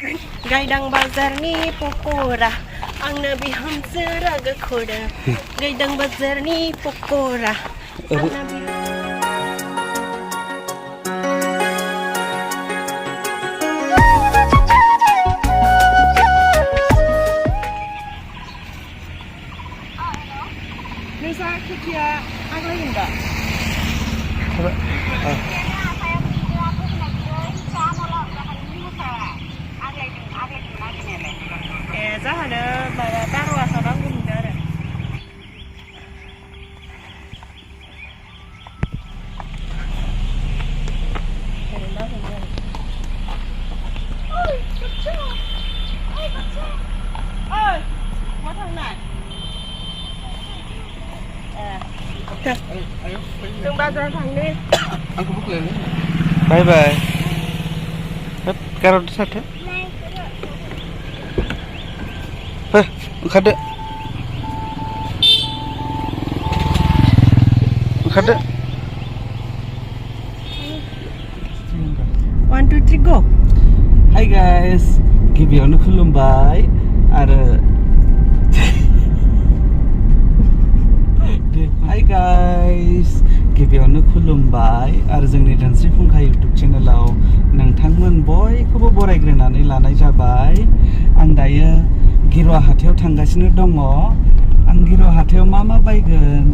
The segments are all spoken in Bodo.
Gaidang bazarni pokora Angna bihamse raga khoda Gaidang bazarni pokora Angna Nisa kutia agak enggak? Giá hồi đó bà ta qua sau đó cũng đỡ rồi. Ôi, bच्चा. Ôi, bच्चा. Ôi, qua thằng này. Đừng bao giờ thằng đi. Anh có bút lên đấy. Bye bye. Hết carrot sát hết. Khadde. Khadde. 1 2 3 go. Hi guys. Gibionu khulumbai आरो Hi guys. गिबियावनो खुलुमबाय आरो जोंनि धोनस्रि फुंखा YouTube चेनेलाव नोंथांमोन बयखौबो बरायग्रोनानै लानाय जाबाय आं दायो गिरवा हाथायाव थांगासिनो दङ आं गिरवा हाथायाव मा बायगोन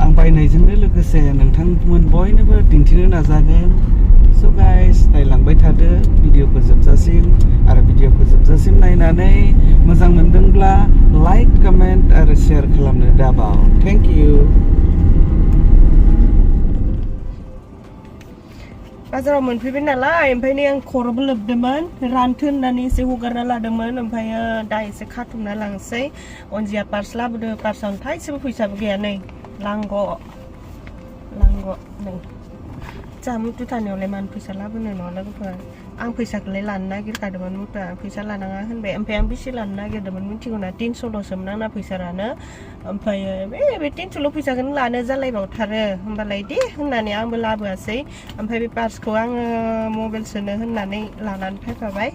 आं बायनायजोंनो लोगोसे नोंथांमोन बयनोबो दिन्थिनो नाजागोन स' गाइस नायलांबाय थादो भिडिअखौ जोबजासिम आरो भिडिअखौ जोबजासिम नायनानै मोजां मोनदोंब्ला लाइक कमेन्ट आरो शेयार खालामनो दाबाव थेंक इउ बाजाराव मोनफैबाय नालाय ओमफ्राय आं खर'बो लोबदोंमोन रानथो होननानै एसे हगारना लादोंमोन ओमफ्राय दा एसे खाथुमना लांसै अनजिया पार्स लाबोदो पार्सआवनो थाइसेबो फैसाबो गैया नै लांग' नै जा मुथु थानायावलाय मानो फैसा लाबोनो नङा लोगोफोर आं फैसाखौलाय लानो नागिरखादोंमोन मुथुआ फैसा लानाङा होनबाय ओमफ्राय आं बेसे लानो नागिरदोंमोन मिथिगौना 300ल'सोमोन आंना फैसा लानो ओमफ्राय बे 300ल' फैसाखौनो लानो जालायबावथारो होमबालाय दे होननानै आंबो लाबोआसै ओमफ्राय बे पार्सखौ आङो मबाइल सोनो होननानै लानानै फैफाबाय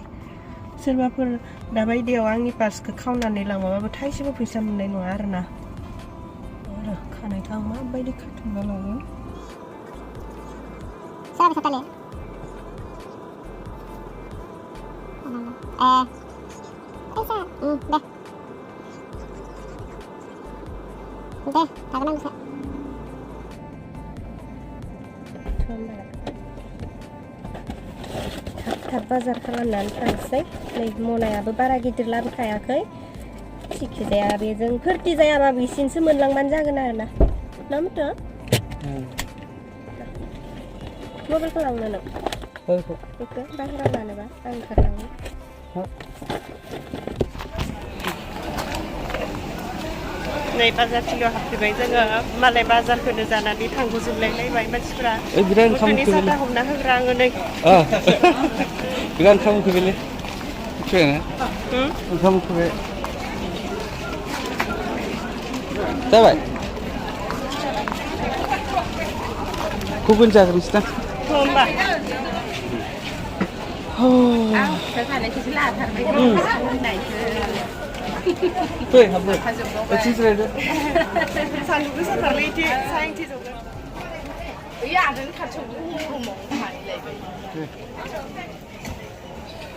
सोरबाफोर दाबायदियाव आंनि पार्सखौ खावनानै लांबाबो थाइसेबो फैसा मोननाय नङा आरोना आरो खानायखौ आं माबायदि खाथुमना लागोन Salah bisa tali. Bisa. Deh. Deh, tangan bisa. थाब बाजार खालामनानै थांसै नै मनायाबो बारा गिदिर लाबोखायाखै सिखि जाया बेजों फोरथि जायाबा बिसिनसो मोनलांबानो जागोन आरोना ना मुथु मबाइलखौ लांनो नों बेखौ बाहेराव लानोबा आं ओंखारलाङो नै बाजारथिलियाव हाबफैबाय जोङो मालाय बाजारखौनो जानानै थांग'जोबलायलायबाय मानसिफ्रा गथ'नि साथा हमना होग्रा आङो नै बिराद ओंखाम उखैबायलै मिथिबायना ओंखाम उखैबाय जाबाय गुबुन जाग्रोनोसै दां होमबा फै हाबनो एसे जिरायदो सान्दुं गोसाथारलै इदि सायंथि जगोन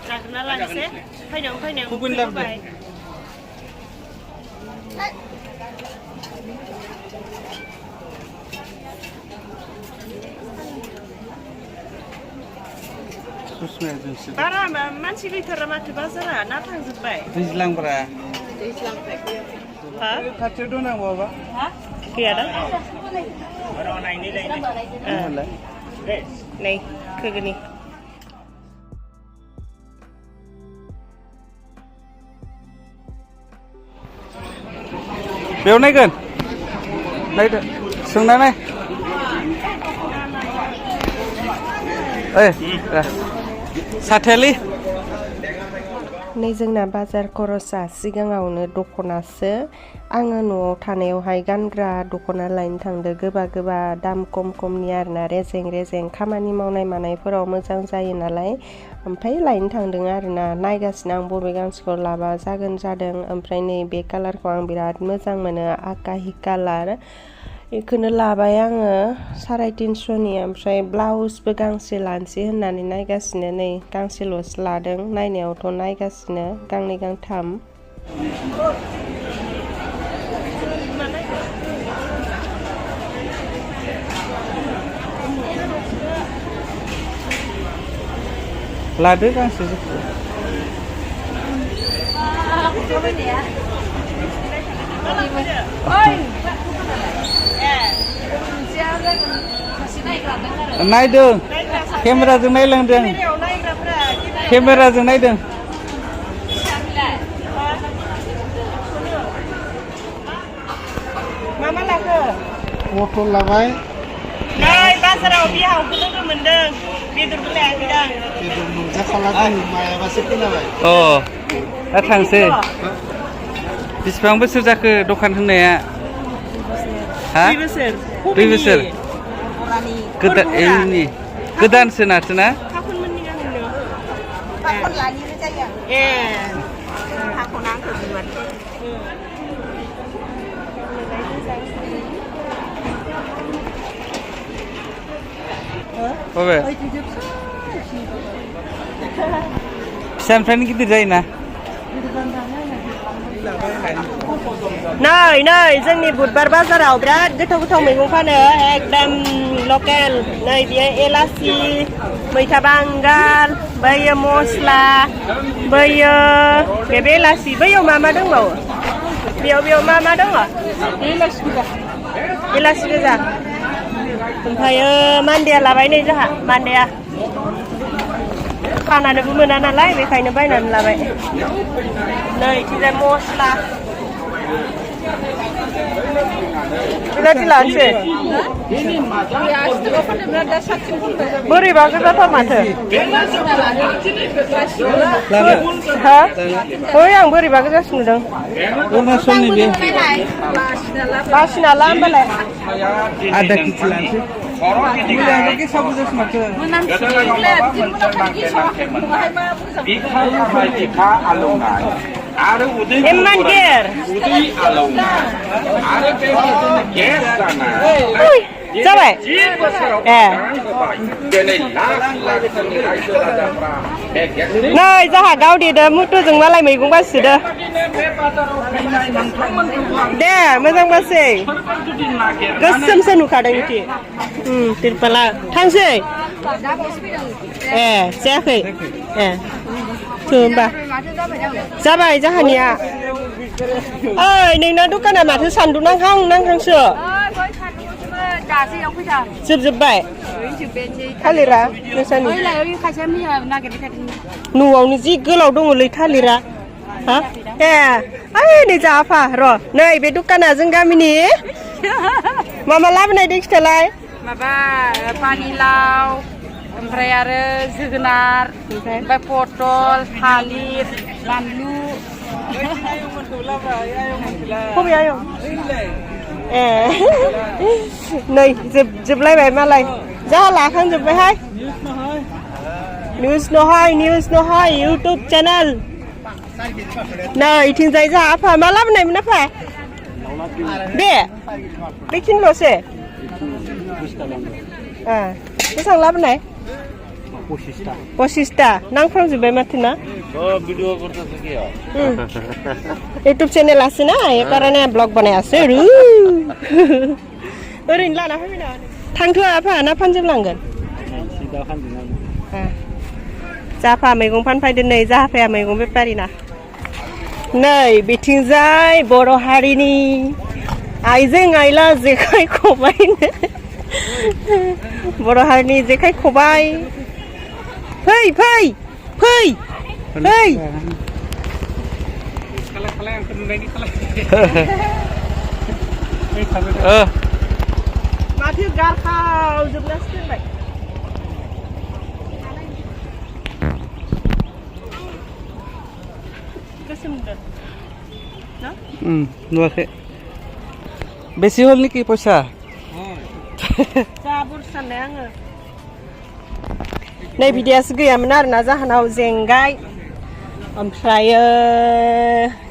जाग्रोना लानोसै फैनायाव गुबुन लाबोदो बारा मानसि गैथारा माथो बाजारा ना थांजोब्बाय दैज्लांब्रा हा खाथियाव दं नांबावबा गैया दा नै खोगोनि बेयाव नायगोन नायदो सोंना नाय ओइ साथेलि नै जोंना बाजार खरसा सिगाङावनो दख'नासो आङो न'आव थानायावहाय गानग्रा दख'ना लायनो थांदो गोबा गोबा दाम खम खमनि आरोना रेजें रेजें खामानि मावनाय मानायफोराव मोजां जायो नालाय ओमफ्राय लायनो थांदों आरोना नायगासिनो आं बबे गांसेखौ लाबा जागोन जादों ओमफ्राय नै बे कालारखौ आं बिराद मोजां मोनो आकाहि कालार बेखौनो लाबाय आङो 350नि ओमफ्राय ब्लाउसबो गांसे लानोसै होननानै नायगासिनो नै गांसेल'सो लादों नायनायावथ' नायगासिनो गांनै गांथाम लादो गांसे नायदों केमेराजों नायलांदों केमेराजों नायदों मा लाखो बथल लाबाय नै बाजाराव बिहावखौ लोगो मोनदों बेदरबो लायाखैदां बेदर मोनजाखालागोन मायाबासो खोनाबाय दा थांसै बेसेबां बोसोर जाखो दखान होनाया हा 2 बोसोर गोदानसो नाथोना फाखनमोननि गामिनो फाखन लानिबो जायो ए फाखन आंखौ बिबार बबे फिसानिफ्रायनो गिदिर जायोना नै जोंनि बुधबार बाजाराव बिराद गोथाव गोथाव मैगं फानो एकदम लकेल नै बियो एलासि मैथा बांगाल बैयो मस्ला बैयो बे एलासि बैयाव मा दंबावो बेयाव मा दङ एलासि गोजा ओमफ्रायो मान्देया लाबाय नै जोंहा मान्देया फानानोबो मोना नालाय बेखायनो बायनानै लाबाय नै इथिंजाय मस्ला बिलाथि लानोसै बोरैबा गोजाथार माथो हा ओइ आं बोरैबा गोजासो नुदों अरुणाचलनि बे बासिना ला होमबालाय आधा केजि लानोसै मुलायाबो गेसाव गोजासो माथो इमान गेर जाबाय नै जाहा गावदेदो मुथुजों मालाय मैगं बासिदो दे मोजां बासै गोसोमसो नुखादों इथि तिरपाला थांसै ए जायाखै ए होमबा जाबाय जाहानिया ओइ नोंना दखाना माथो सान्दुं नांहांसो जोबजोब्बाय थालिरा नोंसानि न'आवनो जि गोलाव दङलै थालिरा हा ए ओइ नै जाफा र' नै बे दखाना जों गामिनि मा लाबोनायदों खिथालाय माबा पानिलाव ओमफ्राय आरो जोगोनार ओमफ्राय पटल थालिर बानलु बबे आयं ए नै जोबलायबाय मालाय जाहा लाखांजोब्बायहाय निउज नहय इउटुब चेनेल नै इथिंजाय जाहा आफा मा लाबोनायमोन आफा बेखिनिल'सो बेसेबां लाबोनाय 25टा नांफ्रामजोब्बाय माथो ना इउटुब चेनेल আছে না এই কারণে ব্লগ বানাই আছে ओरैनो लाना फैबाय ना थांथ'आ आफा ना फानजोबलांगोन जाफा मैगं फानफैदो नै जाफाया मैगं बेफारि ना नै बिथिंजाय बर' हारिनि आइजें आइला जेखाइ खबाइनो बर' हारिनि जेखाइ खबाइ फै माथो गारखावजोबनासो दोनबाय सोमदोन ना नुवाखै बेसे हल निकि पैसा जा बुरजा साननाय आङो नै बिदियासो गैयामोन आरोना जाहोनाव जेंगाय ओमफ्रायो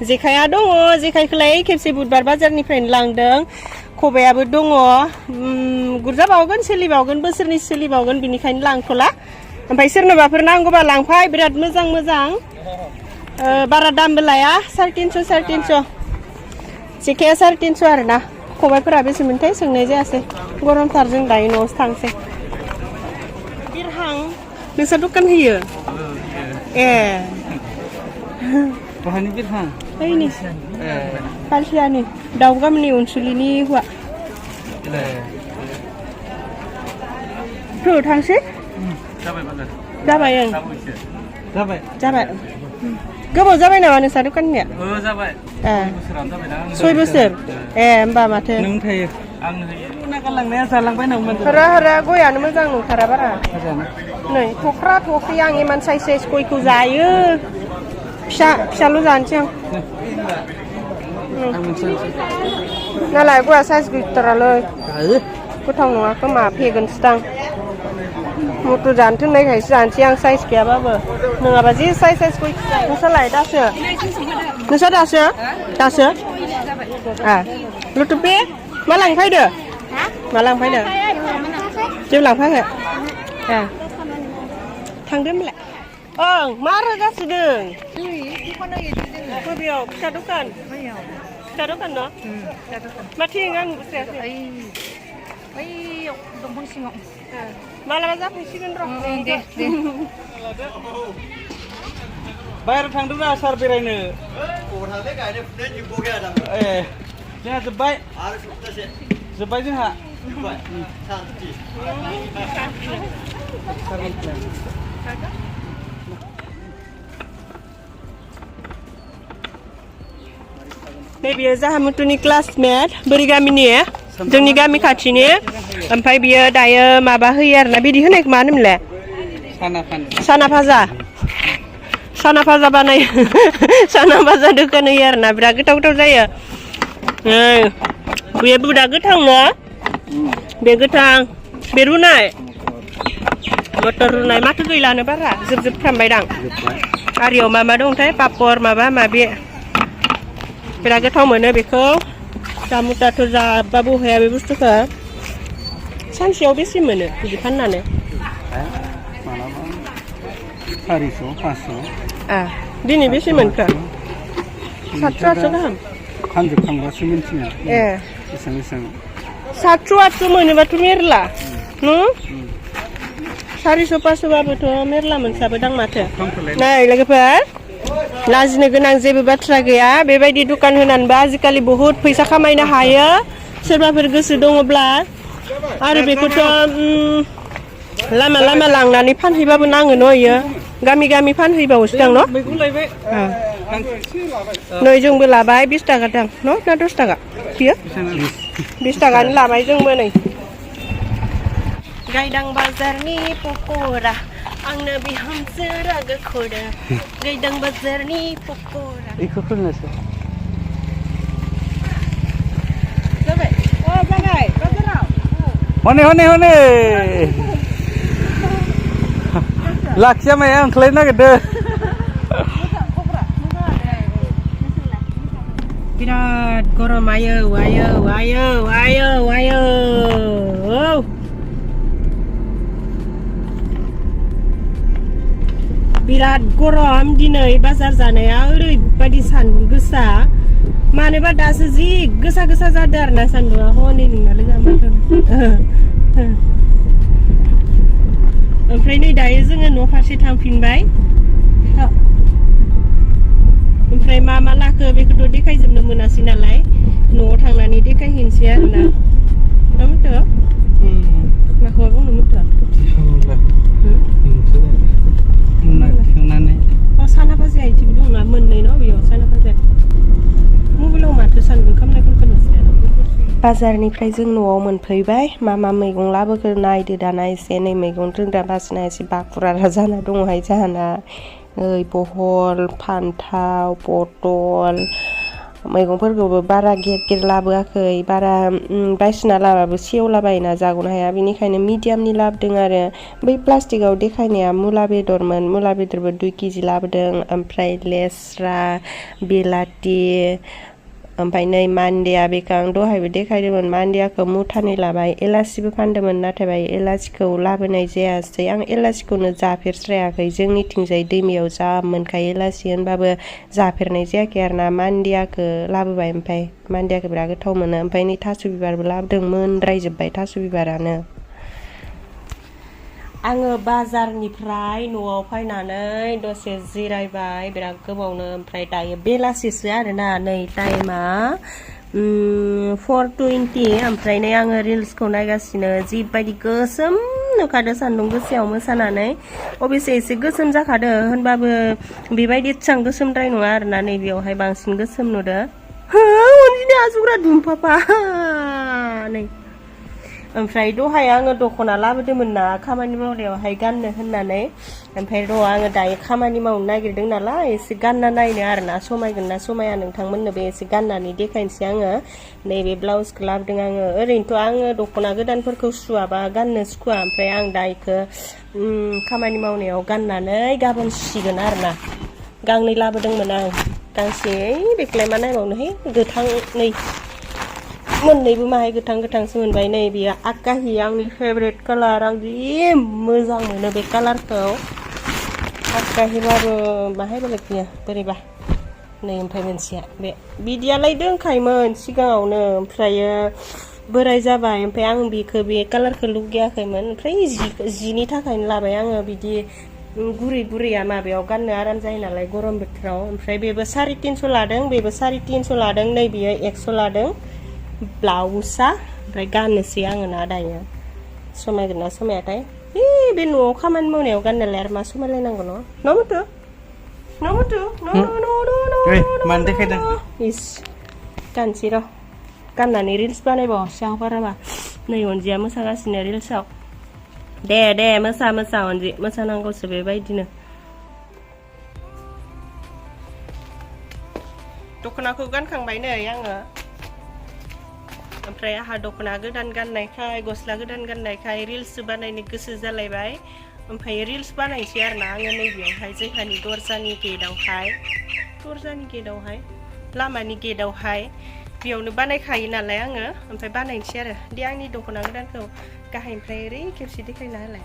जेखाइया दङ जेखाइखौलाय खेबसे बुधबार बाजारनिफ्रायनो लांदों खबायाबो दङ गुरजाबावगोन सोलिबावगोन बोसोरनै सोलिबावगोन बिनिखायनो लांथ'ला ओमफ्राय सोरनोबाफोर नांगौबा लांफाय बिराद मोजां मोजां बारा दामबो लाया 350 जेखाइया 350 आरोना खबाइफोरा बेसेमोनथाय सोंनाय जायासै गरमथार जों दायो न'आवसो थांसै बिरहां नोंसा दखान होयो ए बहानि बिरहां ओइनि पालसियानि दाउ गामिनि अनसुलिनि हौवा थौ थांसै जाबाय ओं जाबाय गोबाव जाबाय नामा नोंसा दखाननिया जाबाय ए 6 बोसोर ए होमबा माथो नों थायो आं होयो नागारलांनाया जालांबाय नामोन हरा गयानो मोजां नंथारा बारा नै थख्रा थख्रि आं इमान साइज गयखौ जायो फिसाल' जानोसै आं नालाय गया साइज गैथारालै गोथाव नङा खोमा फेगोनसो दां मटर जानो थिननायखायसो जानोसै आं साइज गैयाबाबो नङाबा जि साइज गय नोंसालाय नोंसा दासो लुटुपे मा लांफैदो जेबो लांफायाखै ए थांदो होनबालाय ओं मा रोगासिदों बबेयाव फिसा दखान न' माथो आं बुजियाखै दंफां सिङाव मालाबा जाफैसिगोन र' दे बाहेराव थांदोंना सार बेरायनो ए जोंहा जोब्बाय जोंहा नै बियो जाहा मुथुनि क्लासमेट बोरै गामिनि जोंनि गामि खाथिनि ओमफ्राय बियो दायो माबा होयो आरोना बिदि होनायखौ मा होनोमोनलाय साना भाजा बानायो साना भाजा दखान होयो आरोना बिराद गोथाव जायो बे बुदा गोथां न' बे गोथां बे रुनाय मटर रुनाय माथो गैलानो बारा जोबफ्रामबायदां आरियाव मा दंथाय पापर माबा माबि बिराद गोथाव मोनो बेखौ जामुटाथ' जाबाबो हाया बे बुस्थुखौ सानसेयाव बेसे मोनो बिदि फाननानै 400-500 दिनै बेसे मोनखो 700-800 गाहाम फानजोबखांबासो मिन्थियो ए बेसेबां 700-800 मोनोबाथ' मेरला 400-500 बाबोथ' मेरला मोनसाबोदां माथो नै लोगोफोर लाजिनो गोनां जेबो बाथ्रा गैया बेबायदि दखान होनानैबो आजिखालि बहुत फैसा खामायनो हायो सोरबाफोर गोसो दङब्ला आरो बेखौथ' लामा लांनानै फानहैबाबो नाङो न' इयो गामि फानहैबावोसो दां न' नै जोंबो लाबाय 20 थाखा दां न' ना 10 थाखा बियो 20 थाखानि लाबाय जोंबो नै गायदां बाजारनि पक'रा आंनो बिहामजो रागा खरा गायदां बाजारनि पक'रा बेखौ खोनासो जाबाय बाजाराव हनै लाखिया माया ओंख्लायनो नागिरदों बिराद गरम आयो बिराद गरम दिनै बाजार जानाया ओरैबायदि सान्दुं गोसा मानोबा दासो जि गोसा जादों आरोना सान्दुंआ हनै नोंना लोगो ओमफ्राय नै दायो जोङो न' फारसे थांफिनबाय ओमफ्राय मा लाखो बेखौथ' देखायजोबनो मोनासै नालाय न'आव थांनानै देखायहैनोसै आरोना मथो माखौबा बुंनो मथो साना भाजाया इदिबो दं ना मोननै न' बेयाव साना भाजाया मबाइलाव माथो सान्दुं खामनायफोरखौ नुसै बाजारनिफ्राय जों न'आव मोनफैबाय मा मैगं लाबोखो नायदो दाना एसे नै मैगं दोनग्रा बासिना एसे बाखुरा जाना दङहाय जाहाना बहल फान्थाव पटल मैगंफोरखौबो बारा गेर लाबोआखै बारा बायसिना लाबाबो सेवलाबायोना जाग'नो हाया बेनिखायनो मिडियामनि लाबोदों आरो बै प्लास्टिकआव देखायनाया मुला बेदरमोन मुला बेदरबो 2 केजि लाबोदों ओमफ्राय लेस्रा बिलाथि ओमफ्राय नै मान्दिया बेखौ आं दहायबो देखायदोंमोन मान्दियाखौ मुथानै लाबाय एलासिबो फानदोंमोन नाथाय एलासिखौ लाबोनाय जायासै आं एलासिखौनो जाफेरस्रायाखै जोंनिथिंजाय दैमायाव जा मोनखायो एलासि होनबाबो जाफेरनाय जायाखै आरोना मान्दियाखौ लाबोबाय ओमफ्राय मान्दियाखौ बिराद गोथाव मोनो ओमफ्राय नै थास' बिबारबो लाबोदों मोनद्रायजोब्बाय थास' बिबारानो आङो बाजारनिफ्राय न'आव फैनानै दसे जिरायबाय बिराद गोबावनो ओमफ्राय दायो बेलासिसो आरोना नै टाइमा 4:20 ओमफ्राय नै आङो रिल्सखौ नायगासिनो जिबायदि गोसोम नुखादो सान्दुं गोसायाव मोसानानै अबयसे एसे गोसोम जाखादो होनबाबो बेबायदि एसेबां गोसोमद्राय नङा आरोना नै बेयावहाय बांसिन गोसोम नुदो अनजिनि आसुग्रा दुमफाफा नै ओमफ्राय दहाय आङो दख'ना लाबोदोंमोन ना खामानि मावनायावहाय गाननो होननानै ओमफ्राय आङो दायो खामानि मावनो नागिरदों नालाय एसे गानना नायनो आरोना समायगोन ना समाया नोंथांमोननोबो एसे गाननानै देखायनोसै आङो नैबे ब्लाउसखौ लाबोदों आङो ओरैनोथ' आङो दख'ना गोदानफोरखौ सुवाबा गाननो सुखुवा ओमफ्राय आं दा इखौ खामानि मावनायाव गाननानै गाबोन सुसिगोन आरोना गांनै लाबोदोंमोन आं गांसे बेखौलाय मा नायबावनोहाय गोथां नै मोननैबो माहाय गोथांसो मोनबाय नै बेयो आकाहि आंनि फेभरेट कालार आं जि मोजां मोनो बे कालारखौ आकाहिबाबो माहाय बेलेग गैया बोरैबा नै ओमफ्राय मोनसेया बे बिदियालाय दोंखायोमोन सिगाङावनो ओमफ्रायो बोराय जाबाय ओमफ्राय आं बेखौ बे कालारखौ लुगैयाखैमोन ओमफ्राय जिनि थाखायनो लाबाय आङो बिदि गुरैया माबायाव गाननो आराम जायो नालाय गरम बोथोराव ओमफ्राय बेबो 350 लादों बेबो 350 लादों नै बियो 100 लादों ब्लाउसआ ओमफ्राय गाननोसै आङो ना दायो समायगोन ना समायाथाय बे न'आव खामानि मावनायाव गाननालाय आरो मा समायलायनांगौ मानो देखायदों इस गानसै र' गाननानै रिल्स बानायबावसै आं बाराबा नै अनजिया मोसागासिनो रिल्सआव दे मोसा अनजि मोसानांगौसो बेबायदिनो दख'नाखौ गानखांबाय नै आङो ओमफ्राय आहा दख'ना गोदान गाननायखाय गस्ला गोदान गाननायखाय रिल्स बानायनो गोसो जालायबाय ओमफ्राय रिल्स बानायसै आरोना आङो नैबेयावहाय जोंहानि दरजानि गेटआवहाय लामानि गेटआवहाय बेयावनो बानायखायो नालाय आङो ओमफ्राय बानायनोसै आरो दे आंनि दख'ना गोदानखौ गाहायनिफ्राय ओरै खेबसे देखायना होलाय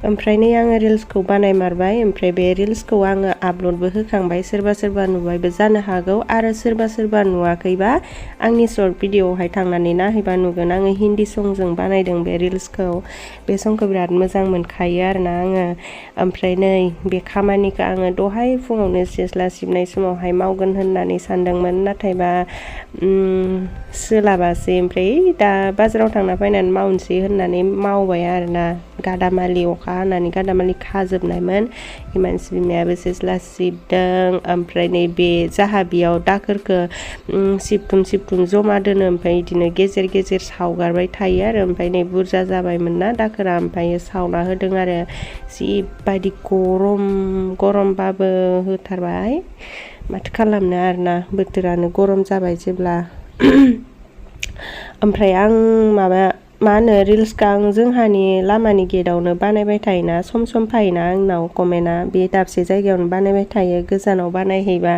ओमफ्राय नै आङो रिल्सखौ बानायमारबाय ओमफ्राय बे रिल्सखौ आङो आपल'डबो होखांबाय सोरबा नुबायबो जानो हागौ आरो सोरबा नुवाखैबा आंनि शर्ट भिडिअआवहाय थांनानै नायहैबा नुगोन आङो हिन्दी संजों बानायदों बे रिल्सखौ बे संखौ बिराद मोजां मोनखायो आरोना आङो ओमफ्राय नै बे खामानिखौ आङो दहाय फुङावनो सिथ्ला सिबनाय समावहाय मावगोन होननानै सानदोंमोन नाथायबा सोलाबासै ओमफ्राय दा बाजाराव थांना फैनानै मावनोसै होननानै मावबाय आरोना गादामालि अखा हानानै गादामालि खाजोबनायमोन मानसि बिमायाबो सिथ्ला सिबदों ओमफ्राय नै बे जाहा बेयाव दाखोरखौ सिबथुम जमा दोनो ओमफ्राय बिदिनो गेजेर सावगारबाय थायो आरो ओमफ्राय नै बुरजा जाबायमोन ना दाखोरा ओमफ्राय सावना होदों आरो जिबायदि गरमबाबो होथारबाय माथो खालामनो आरोना बोथोरानो गरम जाबाय जेब्ला ओमफ्राय आं मा होनो रिल्सखौ आं जोंहानि लामानि गेटआवनो बानायबाय थायोना सम फैयोना आंनाव कमेन्टआ बे दाबसे जायगायावनो बानायबाय थायो गोजानाव बानायहैबा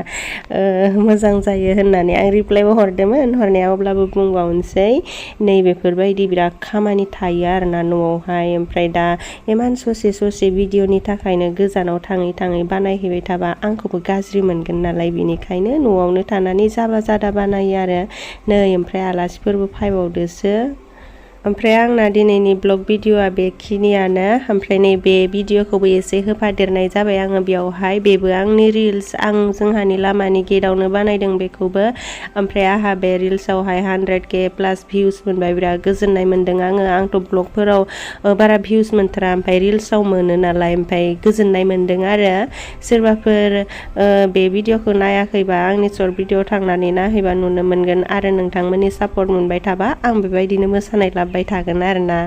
मोजां जायो होननानै आं रिप्लाइबो हरदोंमोन हरनाया अब्लाबो बुंबावनोसै नैबेफोरबायदि बिराद खामानि थायो आरोना न'आवहाय ओमफ्राय दा इमान ससे भिडिअनि थाखायनो गोजानाव थाङै बानायहैबाय थाबा आंखौबो गाज्रि मोनगोन नालाय बेनिखायनो न'आवनो थानानै जाबा जादा बानायो आरो नै ओमफ्राय आलासिफोरबो फैबावदोसो ओमफ्राय आंना दिनैनि ब्लग भिडिअआ बेखिनियानो ओमफ्राय नैबे भिडिअखौबो एसे होफादेरनाय जाबाय आङो बेयावहाय बेबो आंनि रिल्स आं जोंहानि लामानि गेटआवनो बानायदों बेखौबो ओमफ्राय आंहा बे रिल्सआवहाय 100K प्लास भिउस मोनबाय बिराद गोजोननाय मोन्दों आंथ' ब्लगफोराव बारा भिउस मोनथारा ओमफ्राय रिल्सआव मोनो नालाय ओमफ्राय गोजोननाय मोन्दों आरो सोरबाफोर बे भिडिअखौ नायाखैबा आंनि शर्ट भिडिअ थांनानै नायहैबा नुनो मोनगोन आरो नोंथांमोननि सापर्ट मोनबाय थाबा आं बेबायदिनो मोसानाय लाबोबाय थागोन आरोना